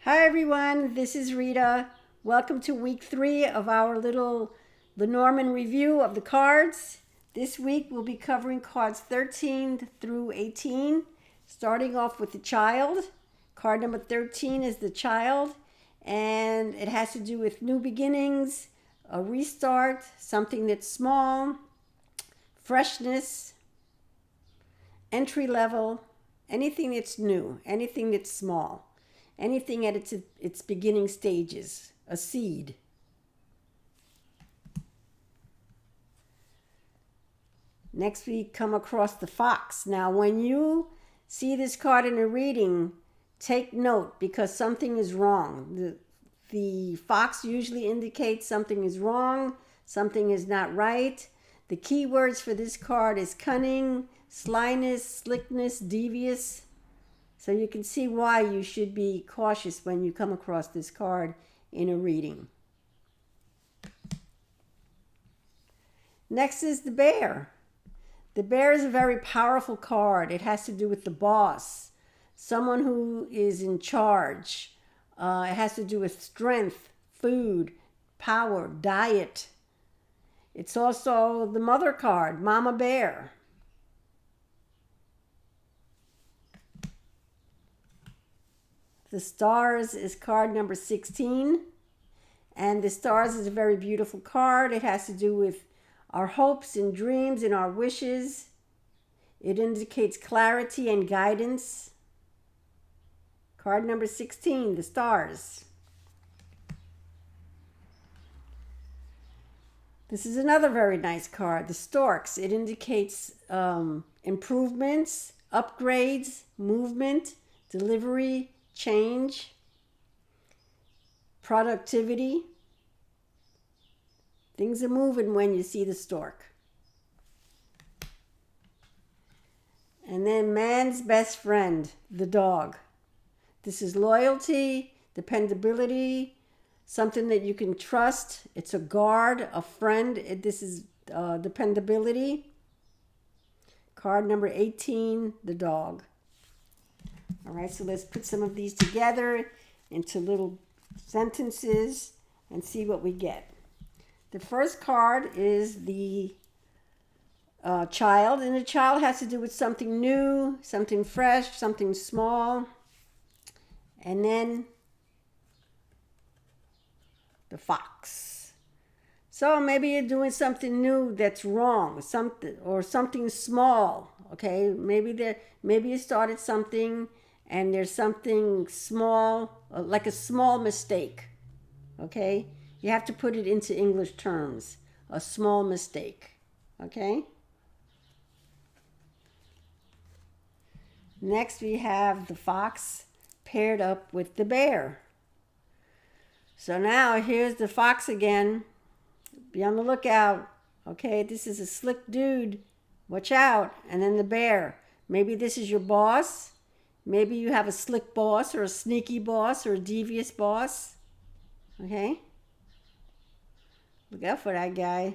Hi everyone, this is Rita. Welcome to week 3 of our little Lenormand review of the cards. This week we'll be covering cards 13 through 18, starting off with the child. Card number 13 is the child, and it has to do with new beginnings, a restart, something that's small, freshness, entry level, anything that's new, anything that's small. Anything at its beginning stages, a seed. Next we come across the fox. Now when you see this card in a reading, take note because something is wrong. The fox usually indicates something is wrong, something is not right. The key words for this card is cunning, slyness, slickness, devious. So you can see why you should be cautious when you come across this card in a reading. Next is the bear. The bear is a very powerful card. It has to do with the boss, someone who is in charge. It has to do with strength, food, power, diet. It's also the mother card, Mama Bear. The stars is card number 16. And the stars is a very beautiful card. It has to do with our hopes and dreams and our wishes. It indicates clarity and guidance. Card number 16, the stars. This is another very nice card, the storks. It indicates improvements, upgrades, movement, delivery, change, productivity. Things are moving when you see the stork. And then man's best friend, the dog. This is loyalty, dependability, something that you can trust. It's a guard, a friend. This is dependability. Card number 18, the dog. All right, so let's put some of these together into little sentences and see what we get. The first card is the child, and the child has to do with something new, something fresh, something small. And then the fox. So maybe you're doing something new that's wrong, something small. Okay, maybe you started something and there's something small, like a small mistake. Okay, you have to put it into English terms. A small mistake. Okay. Next we have the fox paired up with the bear. So now here's the fox again. Be on the lookout. Okay, this is a slick dude. Watch out. And then the bear. Maybe this is your boss. Maybe you have a slick boss or a sneaky boss or a devious boss. Okay? Look out for that guy.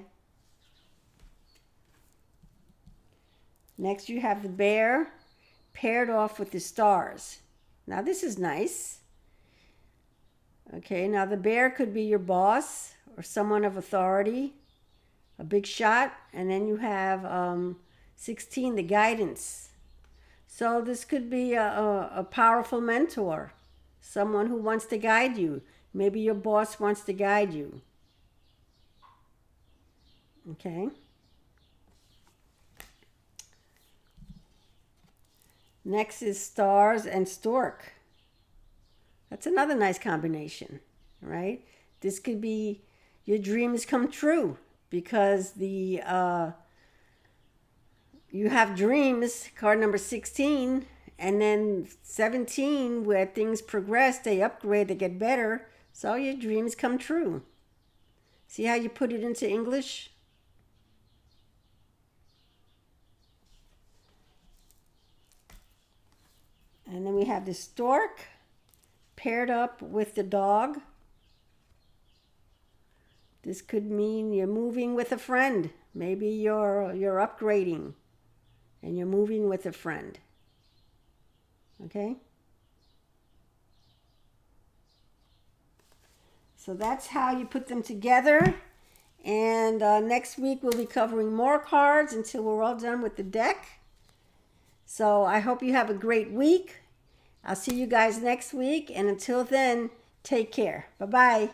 Next you have the bear paired off with the stars. Now this is nice. Okay, now the bear could be your boss or someone of authority, a big shot, and then you have 16, the guidance. So this could be a powerful mentor, someone who wants to guide you. Maybe your boss wants to guide you. Okay. Next is stars and stork. That's another nice combination, right? This could be your dreams come true because you have dreams, card number 16, and then 17, where things progress, they upgrade, they get better, so your dreams come true. See how you put it into English? And then we have the stork paired up with the dog. This could mean you're moving with a friend. Maybe you're upgrading and you're moving with a friend. Okay? So that's how you put them together. And next week we'll be covering more cards until we're all done with the deck. So I hope you have a great week. I'll see you guys next week. And until then, take care. Bye-bye.